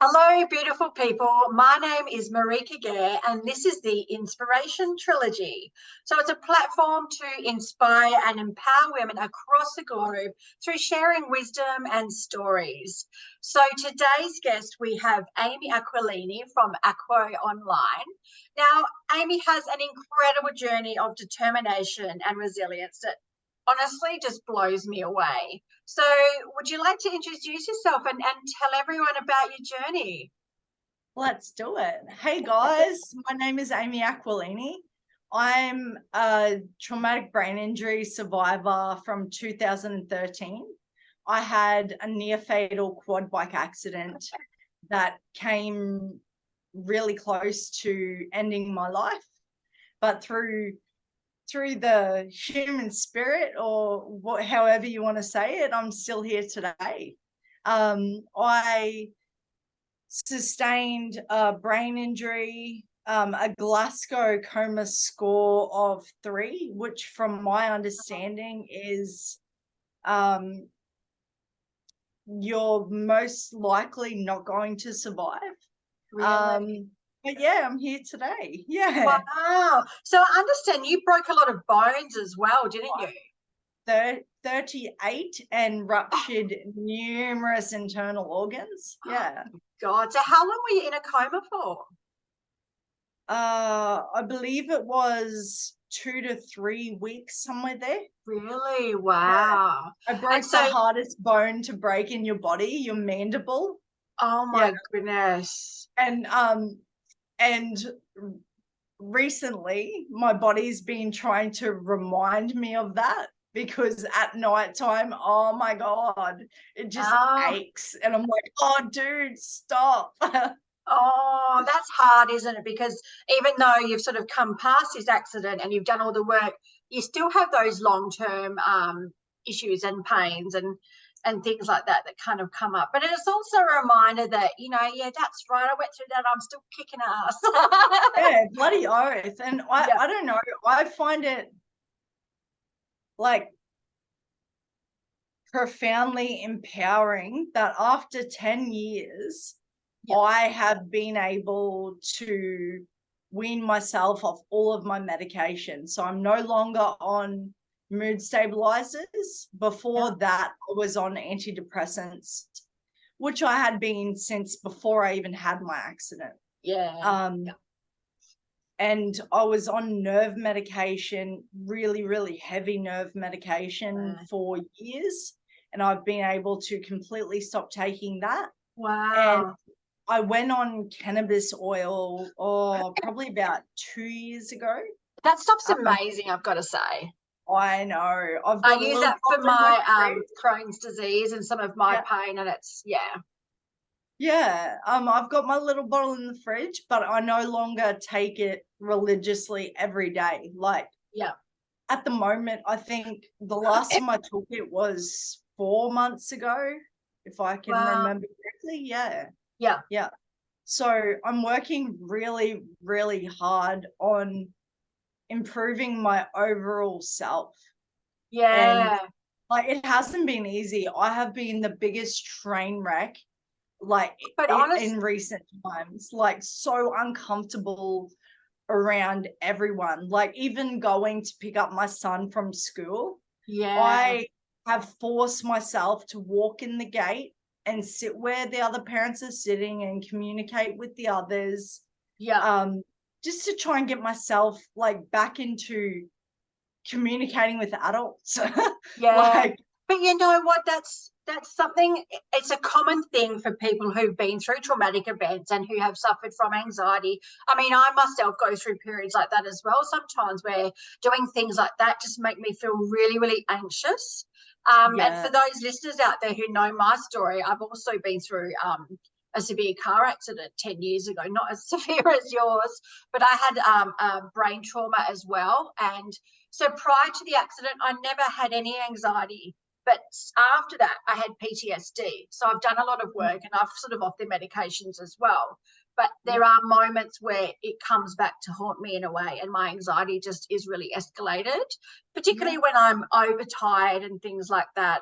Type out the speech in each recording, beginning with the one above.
Hello, beautiful people. My name is Marika Gare, and this is the Inspiration Trilogy. So it's a platform to inspire and empower women across the globe through sharing wisdom and stories. So today's guest, we have Amy Aquilini from Aqua Online. Now, Amy has an incredible journey of determination and resilience that honestly just blows me away. So, would you like to introduce yourself and tell everyone about your journey? Let's do it. Hey guys, my name is Amy Aquilini. I'm a traumatic brain injury survivor from 2013. I had a near fatal quad bike accident that came really close to ending my life, but through the human spirit, or however you want to say it, I'm still here today. I sustained a brain injury, a Glasgow coma score of 3, which from my understanding is you're most likely not going to survive. Really? But yeah, I'm here today. Yeah. Wow. So, I understand you broke a lot of bones as well, didn't you? 38 and ruptured numerous internal organs. Yeah. God. So, how long were you in a coma for? I believe it was 2 to 3 weeks, somewhere there. Really? Yeah. Wow. I And broke the so, hardest bone to break in your body, your mandible. oh Yeah. my goodness. And recently my body's been trying to remind me of that, because at night time, oh my God, it just Oh, aches. And I'm like, oh dude, stop. oh, that's hard, isn't it? Because even though you've sort of come past this accident and you've done all the work, you still have those long-term issues and pains and things like that that kind of come up. But it's also a reminder that, yeah, that's right. I went through that. I'm still kicking ass. Yeah, bloody oath. And Yeah. I don't know, I find it like profoundly empowering that after 10 years, Yeah. I have been able to wean myself off all of my medication. So I'm no longer on mood stabilizers. Before that, I was on antidepressants, which I had been since before I even had my accident. Yeah. And I was on nerve medication, really, really heavy nerve medication for years. And I've been able to completely stop taking that. And Wow. I went on cannabis oil, probably about 2 years ago. That stuff's Um, amazing, I've got to say. I know. I've I got a use little that for bottle in my my fridge. Crohn's disease and some of my Yeah. pain, and it's, yeah. Yeah. I've got my little bottle in the fridge, but I no longer take it religiously every day. Like, Yeah. at the moment, I think the last time I took it was 4 months ago, if I can Wow. remember correctly. Yeah. Yeah. Yeah. So I'm working really, really hard on improving my overall self. And Yeah. like, it hasn't been easy. I have been the biggest train wreck, like But in honest, recent times, like so uncomfortable around everyone. Like, even going to pick up my son from school, yeah. I have forced myself to walk in the gate and sit where the other parents are sitting and communicate with the others, Yeah. just to try and get myself like back into communicating with adults. Yeah. Like, But you know what? That's something, it's a common thing for people who've been through traumatic events and who have suffered from anxiety. I mean, I myself go through periods like that as well sometimes, where doing things like that just make me feel really, really anxious. And yeah. for those listeners out there who know my story, I've also been through a severe car accident 10 years ago, not as severe as yours, but I had brain trauma as well. And so prior to the accident, I never had any anxiety. But after that, I had PTSD. So I've done a lot of work and I've sort of off the medications as well. But there are moments where it comes back to haunt me in a way, and my anxiety just is really escalated, particularly when I'm overtired and things like that.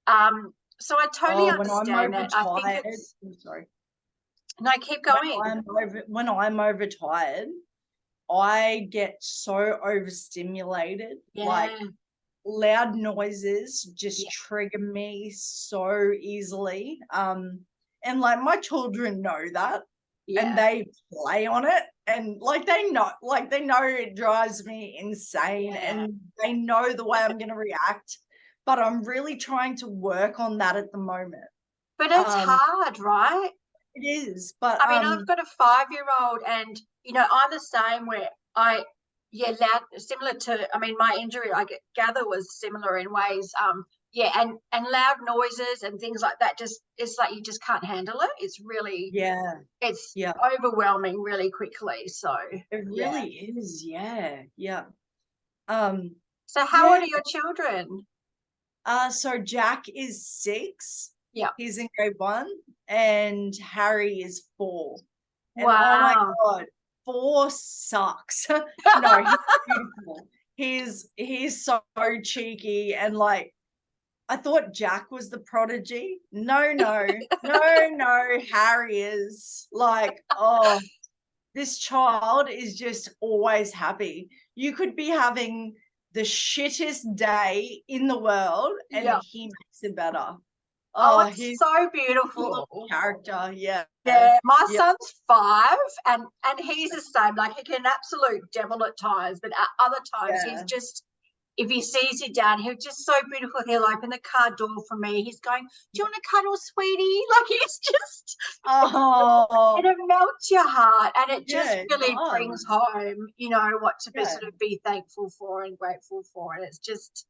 So I totally Oh, when I'm understand that. I think overtired, it's, I'm sorry. No, keep going. When I'm overtired, I get so overstimulated. Like Yeah. loud noises just Yeah. trigger me so easily. And like my children know that, and Yeah. they play on it, and like they know it drives me insane, Yeah. and they know the way I'm going to react. But I'm really trying to work on that at the moment. But it's Um, hard, right? it is, but I mean, I've got a 5-year-old, and I'm the same where loud, similar to, I mean, my injury, gather was similar in ways. And loud noises and things like that, just it's like you just can't handle it. It's really, yeah, it's yeah, overwhelming really quickly. So it yeah. really is. Yeah, yeah. Um, So how old yeah. are your children? So Jack is 6. Yeah. He's in grade 1, and Harry is 4. And oh my Wow. God, 4 sucks. No, he's beautiful. He's so cheeky, and like I thought Jack was the prodigy. No, no, no, no. Harry is like, oh, this child is just always happy. You could be having the shittest day in the world, and Yeah. he makes it better. Oh, Oh, it's he's so full of beautiful. character. Yeah. Yeah, my Yeah. son's 5, and he's the same. Like, he can absolute devil at times, but at other times he's Yeah. just, if he sees you down, he's just so beautiful. He'll open the car door for me. He's going, "Do you want to cuddle, sweetie?" Like, he's just, Oh, and it melts your heart, and it yeah, just it really brings does. home, what to be Yeah. sort of be thankful for and grateful for. And it's just,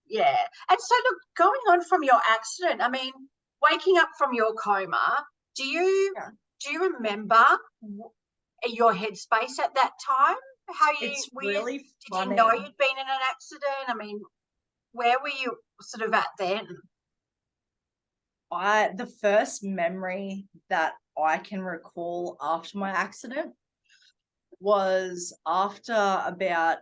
yeah. And so, look, going on from your accident, I mean, waking up from your coma, do you Yeah. do you remember your headspace at that time? How you It's were you? really Did you know funny. you'd been in an accident? I mean, where were you sort of at then? The first memory that I can recall after my accident was after about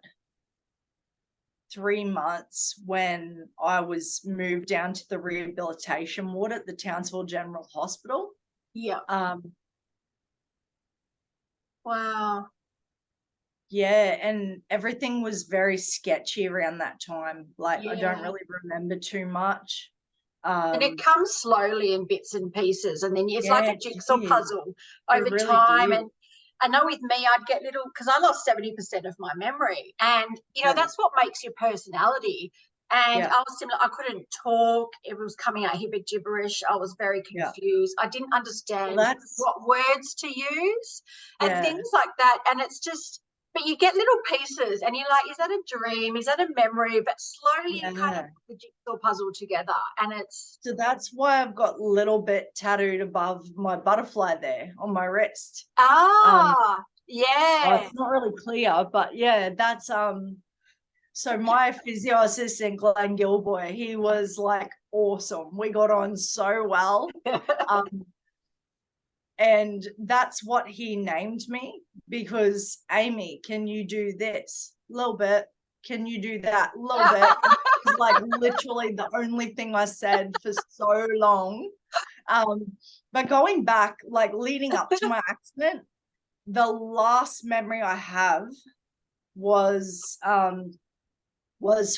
3 months, when I was moved down to the rehabilitation ward at the Townsville General Hospital. Yeah. Um, Wow. yeah, and everything was very sketchy around that time. Like I don't Yeah. really remember too much. And it Um, comes slowly in bits and pieces, and then it's like yeah, a it jigsaw did. puzzle It over really time. did. And I know with me, I'd get little, because I lost 70% of my memory, and Yeah, that's what makes your personality. And yeah, I was similar. I couldn't talk. It was coming out a bit gibberish. I was very yeah. confused. I didn't Well, understand that's what words to use and yeah, things like that. And it's just, but you get little pieces, and you're like, is that a dream? Is that a memory? But slowly you kind of yeah. put the jigsaw puzzle together, and it's, So that's why I've got a little bit tattooed above my butterfly there on my wrist. Um, oh, yeah. it's not really clear, but yeah, that's so my physio assistant, Glenn Gilboy, he was like awesome. We got on so well. Um, and that's what he named me, because Amy, can you do this? A little bit. Can you do that? A little bit. And it was like literally the only thing I said for so long. But going back, like leading up to my accident, the last memory I have was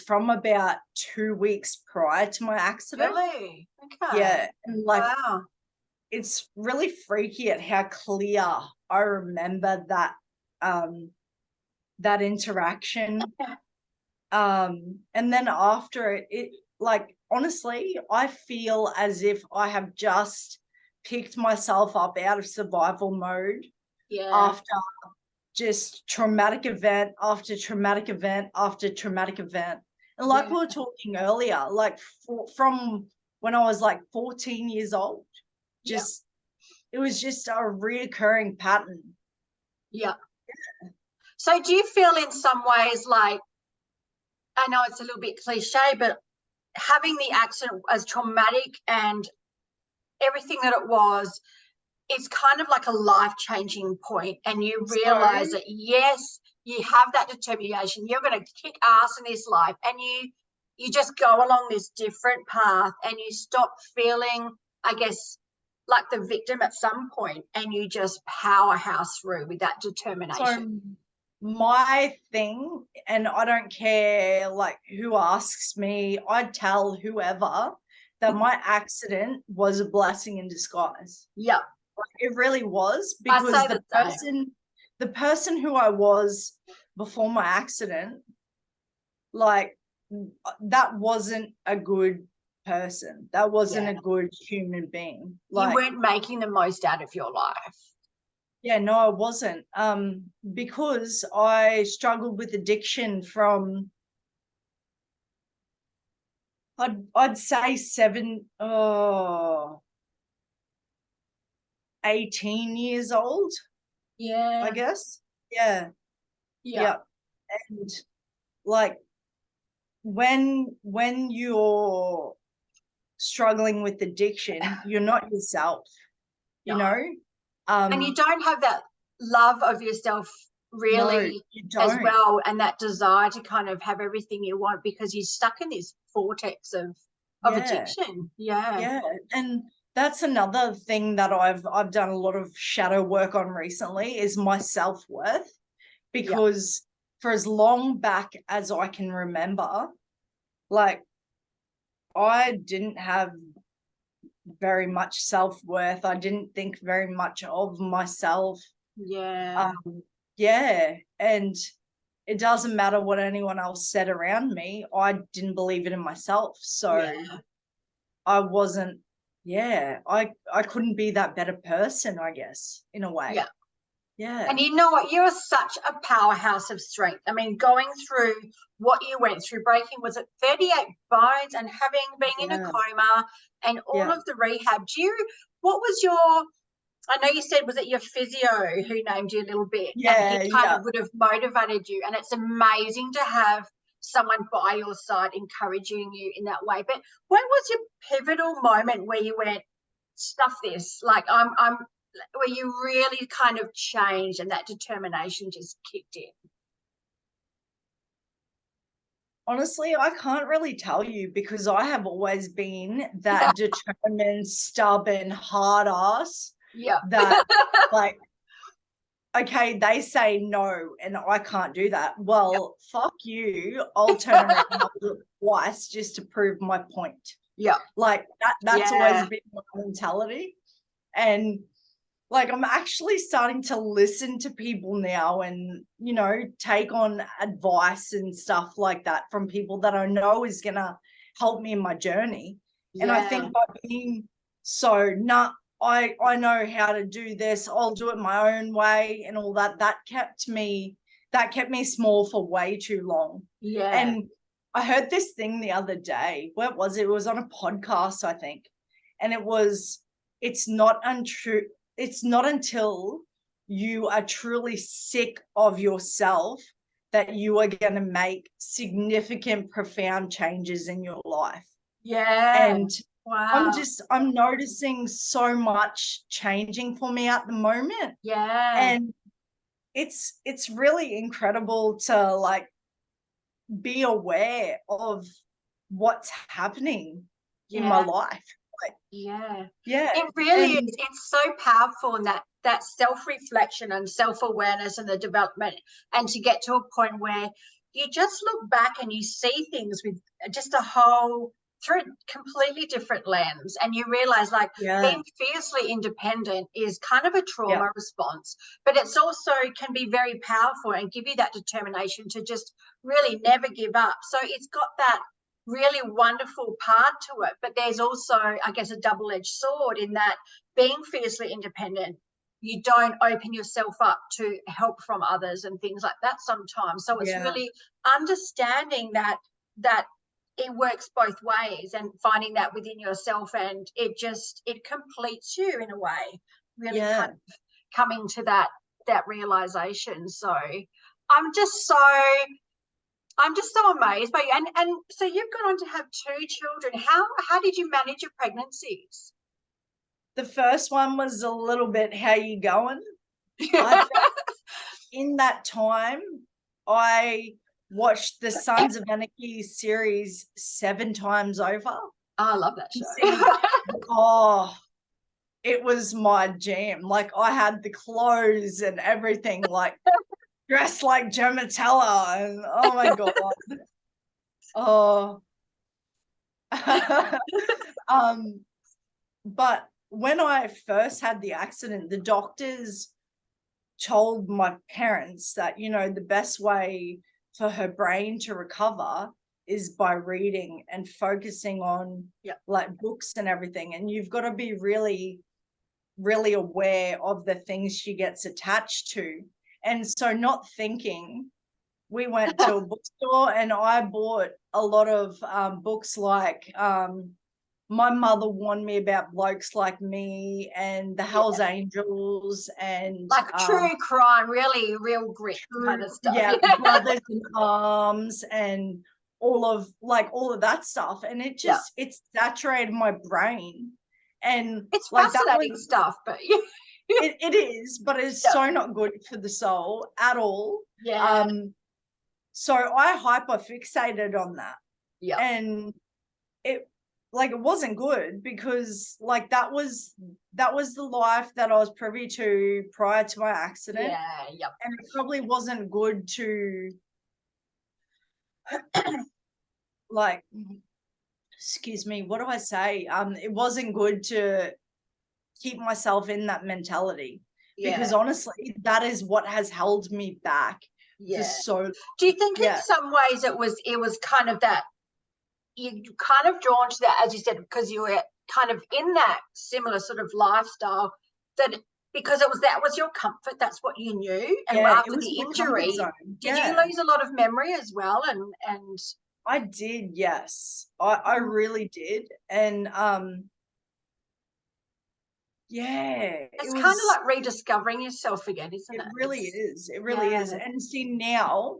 from about 2 weeks prior to my accident. Really? Okay. Yeah, and like Wow. it's really freaky at how clear I remember that interaction. And then after it, like honestly, I feel as if I have just picked myself up out of survival mode Yeah. after just traumatic event after traumatic event after traumatic event. And like Yeah. we were talking earlier, like from when I was like 14 years old, Yeah. just it was just a reoccurring pattern. Yeah. So do you feel in some ways like, I know it's a little bit cliche, but having the accident as traumatic and everything that it was, it's kind of like a life-changing point, and you realize So that yes, you have that determination, you're going to kick ass in this life, and you just go along this different path, and you stop feeling, I guess, like the victim at some point and you just powerhouse through with that determination? So my thing, and I don't care like who asks me, I'd tell whoever that my accident was a blessing in disguise. Yeah. It really was, I because say the person who I was before my accident, like, that wasn't a good person. That wasn't a good human being. You Like, weren't making the most out of your life. yeah, no, I wasn't. Because I struggled with addiction from, I'd say 18 years old, Yeah. I guess. Yeah. Yeah. And like, when you're struggling with addiction, you're not yourself, you No. know. And you don't have that love of yourself No, really you as don't. well, and that desire to kind of have everything you want, because you're stuck in this vortex of Yeah, addiction. Yeah. yeah. And that's another thing that I've done a lot of shadow work on recently, is my self-worth. Yeah. Because for as long back as I can remember, like, I didn't have very much self-worth. I didn't think very much of myself. Yeah. Yeah. And it doesn't matter what anyone else said around me. I didn't believe it in myself. So Yeah. I wasn't, yeah, I couldn't be that better person, I guess, in a way. Yeah. Yeah. And you know what? You're such a powerhouse of strength. I mean, going through what you went through, breaking, was it 38 bones, and having been in a coma and all of the rehab. What was your, I know you said, was it your physio who named you a little bit, and he kind of would have motivated you? And it's amazing to have someone by your side encouraging you in that way. But when was your pivotal moment where you went, stuff this, like I'm where you really kind of changed and that determination just kicked in? Honestly, I can't really tell you, because I have always been that determined, stubborn, hard ass. Yeah. That, like, okay, they say no and I can't do that. Well, fuck you. I'll turn around and I'll do it twice just to prove my point. Yeah. Like, that's always been my mentality. And like, I'm actually starting to listen to people now and, you know, take on advice and stuff like that from people that I know is going to help me in my journey. And I think by being so, I know how to do this, I'll do it my own way and all that, that kept me small for way too long. Yeah. And I heard this thing the other day. Where was it? It was on a podcast, I think. And it was, it's not untrue. It's not until you are truly sick of yourself that you are going to make significant, profound changes in your life. Yeah. And wow. I'm noticing so much changing for me at the moment. Yeah. And it's really incredible to like be aware of what's happening in my life. Yeah. Yeah. It really is. It's so powerful in that self-reflection and self-awareness and the development, and to get to a point where you just look back and you see things with just a whole, through a completely different lens, and you realize, like, being fiercely independent is kind of a trauma response, but it's also can be very powerful and give you that determination to just really never give up. So it's got that really wonderful part to it, but there's also, I guess, a double-edged sword in that being fiercely independent, you don't open yourself up to help from others and things like that sometimes. So it's really understanding that it works both ways and finding that within yourself, and it completes you in a way, really kind of coming to that realization. So I'm just so amazed by you. And so you've gone on to have 2 children. How did you manage your pregnancies? The first one was a little bit, how you going? In that time, I watched the Sons of Anarchy series 7 times over. Oh, I love that show. it was my jam. Like I had the clothes and everything, like dressed like Gematella, and oh my god. Oh. But when I first had the accident, the doctors told my parents that, you know, the best way for her brain to recover is by reading and focusing on like books and everything. And you've got to be really, really aware of the things she gets attached to. And so, not thinking, we went to a bookstore and I bought a lot of books like My Mother Warned Me About Blokes Like Me and The Hells Angels and like true crime, really real grit kind of stuff. Yeah, Brothers in Arms and all of that stuff. And it just it saturated my brain. And it's like fascinating stuff, but it is, but it's so not good for the soul at all. Yeah. So I hyperfixated on that. Yeah. And it wasn't good because like that was the life that I was privy to prior to my accident. Yeah, yep. And it probably wasn't good to like, excuse me, what do I say? It wasn't good to keep myself in that mentality because honestly, that is what has held me back for so. Do you think in some ways it was kind of that you kind of drawn to that, as you said, because you were kind of in that similar sort of lifestyle, that because that was your comfort, that's what you knew, and after the injury, did you lose a lot of memory as well? And I did, yes, I really did, and it's kind of like rediscovering yourself again, isn't it? It really is. It really is. And see, now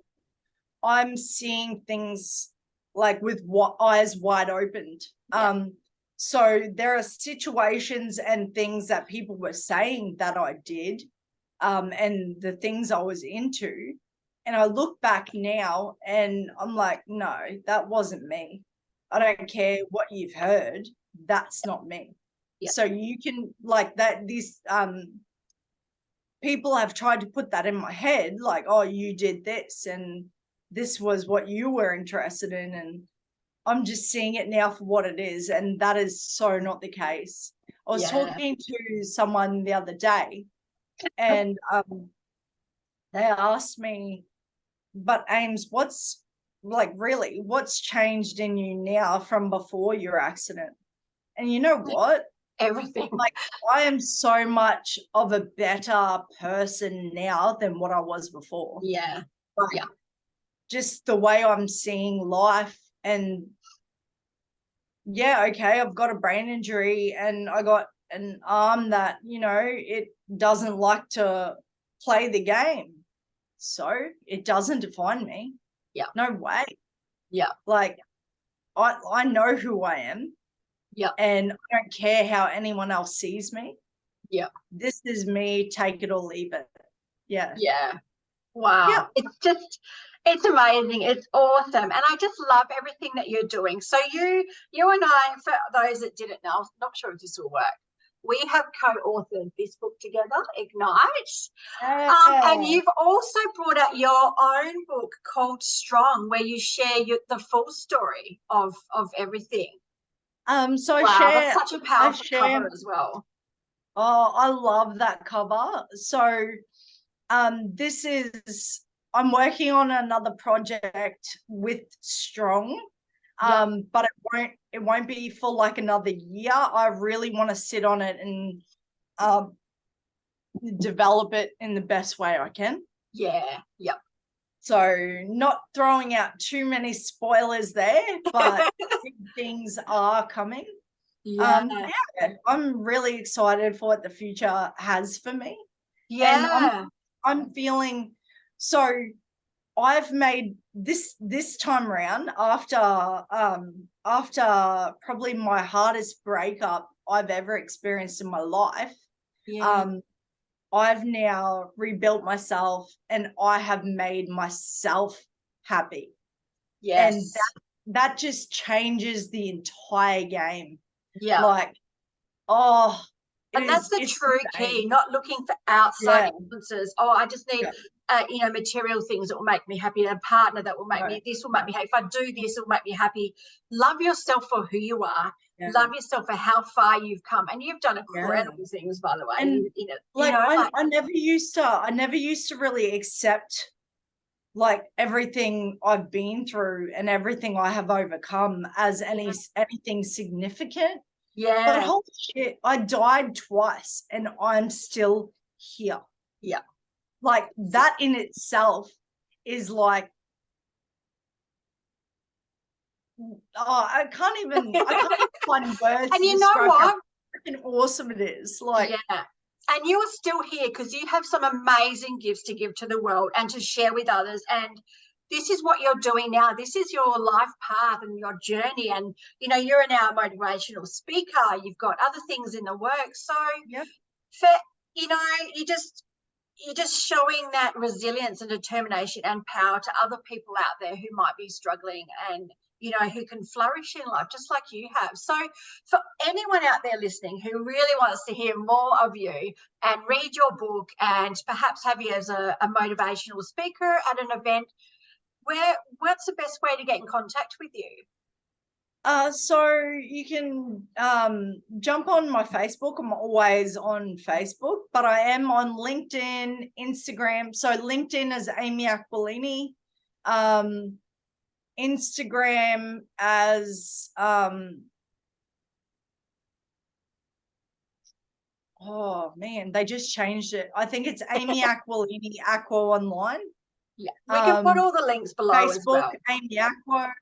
I'm seeing things like with eyes wide opened. So there are situations and things that people were saying that I did, and the things I was into. And I look back now and I'm like, no, that wasn't me. I don't care what you've heard. That's not me. So you can like that, these people have tried to put that in my head, like, oh, you did this and this was what you were interested in. And I'm just seeing it now for what it is. And that is so not the case. I was talking to someone the other day and they asked me, but Ames, what's changed in you now from before your accident? And you know what? Everything. Like, I am so much of a better person now than what I was before. Yeah. Just the way I'm seeing life. And okay, I've got a brain injury and I got an arm that, you know, it doesn't like to play the game. So it doesn't define me. Yeah. No way. Yeah. Like, I know who I am. Yeah. And I don't care how anyone else sees me. Yeah. This is me, take it or leave it. Yeah. Yeah. Wow. Yeah. It's amazing. It's awesome. And I just love everything that you're doing. So you and I, for those that didn't know, I'm not sure if this will work, we have co-authored this book together, Ignite. And you've also brought out your own book called Strong, where you share the full story of everything. So that's such a powerful cover as well. Oh, I love that cover. So this is, I'm working on another project with Strong, but it won't be for like another year. I really want to sit on it and develop it in the best way I can. Yeah. So not throwing out too many spoilers there, but things are coming. I'm really excited for what the future has for me. And I'm feeling so. I've made this time around after probably my hardest breakup I've ever experienced in my life. I've now rebuilt myself and I have made myself happy. Yes. And that just changes the entire game. Yeah. Like, And that's the It's true insane. key, not looking for outside Yeah, influences. Oh, I just need, material things that will make me happy, a partner that will make me, this will make me happy. If I do this, it will make me happy. Love yourself for who you are. yeah, Love yourself for how far you've come. And you've done yeah. incredible things, by the way. And like, I never used to really accept like everything I've been through and everything I have overcome as anything significant. But holy shit, I died twice and I'm still here. Yeah. Like that in itself is like, I can't even find words And to you know describe what? how freaking awesome it is. Like, yeah. And you are still here because you have some amazing gifts to give to the world and to share with others. And this is what you're doing now. This is your life path and your journey. And, you're now a motivational speaker. You've got other things in the works. So, for, you're just showing that resilience and determination and power to other people out there who might be struggling and who can flourish in life just like you have. So for anyone out there listening who really wants to hear more of you and read your book and perhaps have you as a motivational speaker at an event, what's the best way to get in contact with you? So you can jump on my Facebook. I'm always on Facebook, but I am on LinkedIn, Instagram. So LinkedIn is Amy Aquilini, Instagram as oh man, they just changed it. I think it's Amy Aquilini, Aqua Online. Yeah, we can put all the links below Facebook, as well. Amy Aqua.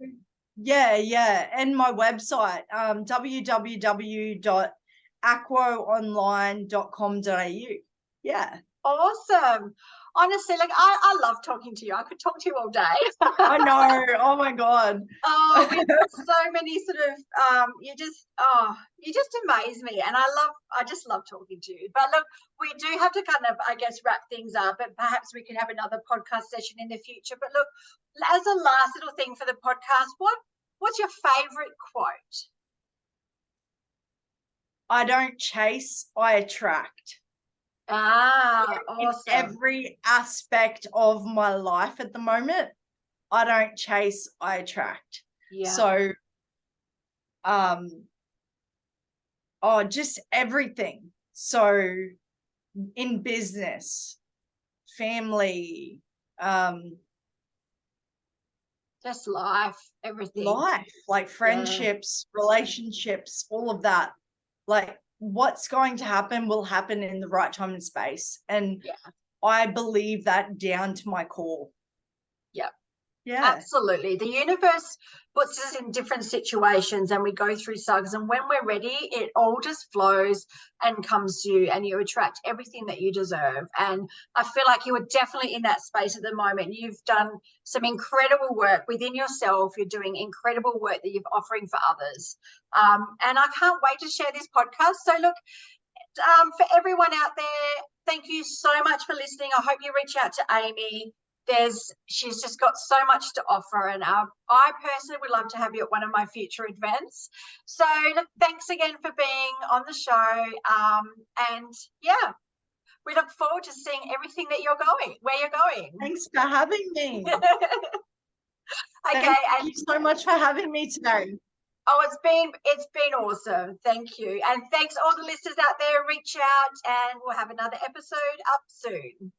Yeah. And my website, www.aquaonline.com.au. Yeah. Awesome. Honestly, like I love talking to you. I could talk to you all day. I know. Oh my God. Oh, we've got so many sort of you just amaze me. And I just love talking to you. But look, we do have to kind of, I guess, wrap things up, and perhaps we can have another podcast session in the future. But look, as a last little thing for the podcast, what's your favorite quote? I don't chase, I attract. Awesome. In every aspect of my life at the moment, I don't chase, I attract. Yeah. So just everything. So in business, family, just life, everything. Life, like friendships, relationships, all of that. Like what's going to happen will happen in the right time and space. And I believe that down to my core. Yeah. Absolutely. The universe puts us in different situations and we go through cycles. And when we're ready, it all just flows and comes to you and you attract everything that you deserve. And I feel like you are definitely in that space at the moment. You've done some incredible work within yourself. You're doing incredible work that you're offering for others. And I can't wait to share this podcast. So look, for everyone out there, thank you so much for listening. I hope you reach out to Amy. She's just got so much to offer, and I personally would love to have you at one of my future events. So look, thanks again for being on the show, and we look forward to seeing everything that where you're going. Thanks for having me. Okay, thank you so much for having me today. Oh, it's been awesome. Thank you. And thanks all the listeners out there. Reach out and we'll have another episode up soon.